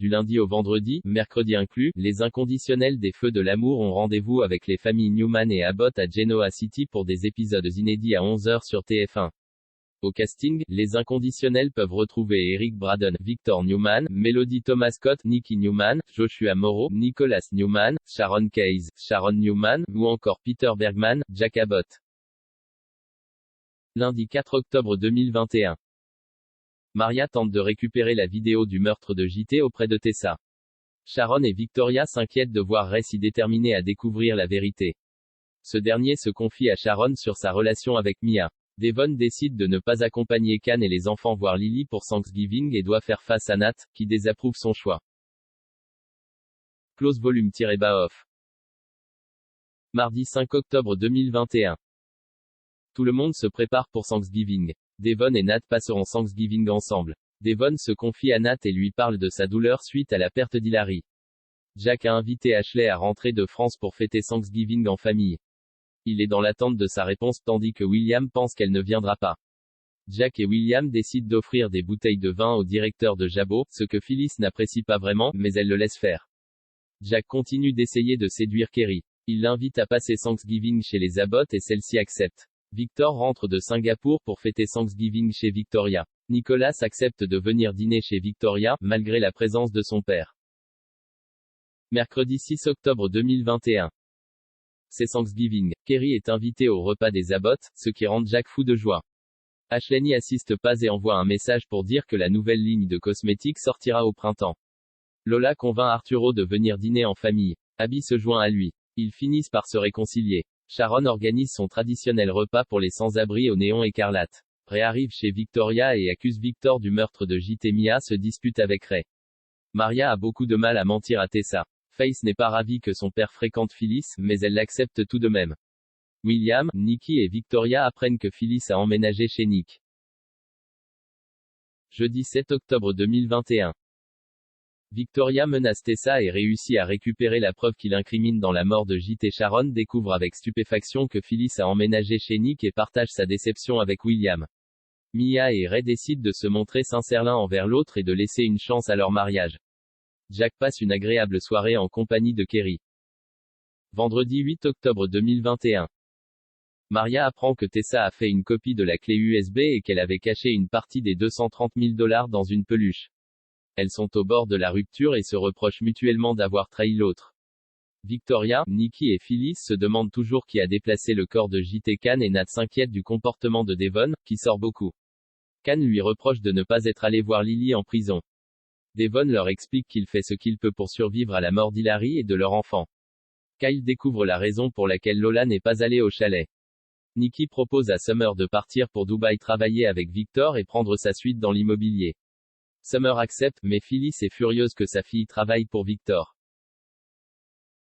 Du lundi au vendredi, mercredi inclus, les inconditionnels des Feux de l'amour ont rendez-vous avec les familles Newman et Abbott à Genoa City pour des épisodes inédits à 11h sur TF1. Au casting, les inconditionnels peuvent retrouver Eric Braeden, Victor Newman, Melody Thomas Scott, Nicky Newman, Joshua Morrow, Nicholas Newman, Sharon Case, Sharon Newman, ou encore Peter Bergman, Jack Abbott. Lundi 4 octobre 2021. Maria tente de récupérer la vidéo du meurtre de JT auprès de Tessa. Sharon et Victoria s'inquiètent de voir Ray si déterminé à découvrir la vérité. Ce dernier se confie à Sharon sur sa relation avec Mia. Devon décide de ne pas accompagner Can et les enfants voir Lily pour Thanksgiving et doit faire face à Nat, qui désapprouve son choix. Close volume-off. Mardi 5 octobre 2021. Tout le monde se prépare pour Thanksgiving. Devon et Nat passeront Thanksgiving ensemble. Devon se confie à Nat et lui parle de sa douleur suite à la perte d'Hilary. Jack a invité Ashley à rentrer de France pour fêter Thanksgiving en famille. Il est dans l'attente de sa réponse tandis que William pense qu'elle ne viendra pas. Jack et William décident d'offrir des bouteilles de vin au directeur de Jabot, ce que Phyllis n'apprécie pas vraiment, mais elle le laisse faire. Jack continue d'essayer de séduire Kerry. Il l'invite à passer Thanksgiving chez les Abbott et celle-ci accepte. Victor rentre de Singapour pour fêter Thanksgiving chez Victoria. Nicholas accepte de venir dîner chez Victoria, malgré la présence de son père. Mercredi 6 octobre 2021. C'est Thanksgiving. Kerry est invitée au repas des Abbott, ce qui rend Jack fou de joie. Ashley n'y assiste pas et envoie un message pour dire que la nouvelle ligne de cosmétiques sortira au printemps. Lola convainc Arturo de venir dîner en famille. Abby se joint à lui. Ils finissent par se réconcilier. Sharon organise son traditionnel repas pour les sans-abri au néon écarlate. Ray arrive chez Victoria et accuse Victor du meurtre de JT. Mia se dispute avec Ray. Maria a beaucoup de mal à mentir à Tessa. Faith n'est pas ravie que son père fréquente Phyllis, mais elle l'accepte tout de même. William, Nicky et Victoria apprennent que Phyllis a emménagé chez Nick. Jeudi 7 octobre 2021. Victoria menace Tessa et réussit à récupérer la preuve qui l'incrimine dans la mort de JT. Sharon découvre avec stupéfaction que Phyllis a emménagé chez Nick et partage sa déception avec William. Mia et Ray décident de se montrer sincères l'un envers l'autre et de laisser une chance à leur mariage. Jack passe une agréable soirée en compagnie de Kerry. Vendredi 8 octobre 2021. Maria apprend que Tessa a fait une copie de la clé USB et qu'elle avait caché une partie des $230 000 dans une peluche. Elles sont au bord de la rupture et se reprochent mutuellement d'avoir trahi l'autre. Victoria, Nicky et Phyllis se demandent toujours qui a déplacé le corps de JT. Can et Nat s'inquiètent du comportement de Devon, qui sort beaucoup. Can lui reproche de ne pas être allé voir Lily en prison. Devon leur explique qu'il fait ce qu'il peut pour survivre à la mort d'Hilary et de leur enfant. Kyle découvre la raison pour laquelle Lola n'est pas allée au chalet. Nicky propose à Summer de partir pour Dubaï travailler avec Victor et prendre sa suite dans l'immobilier. Summer accepte, mais Phyllis est furieuse que sa fille travaille pour Victor.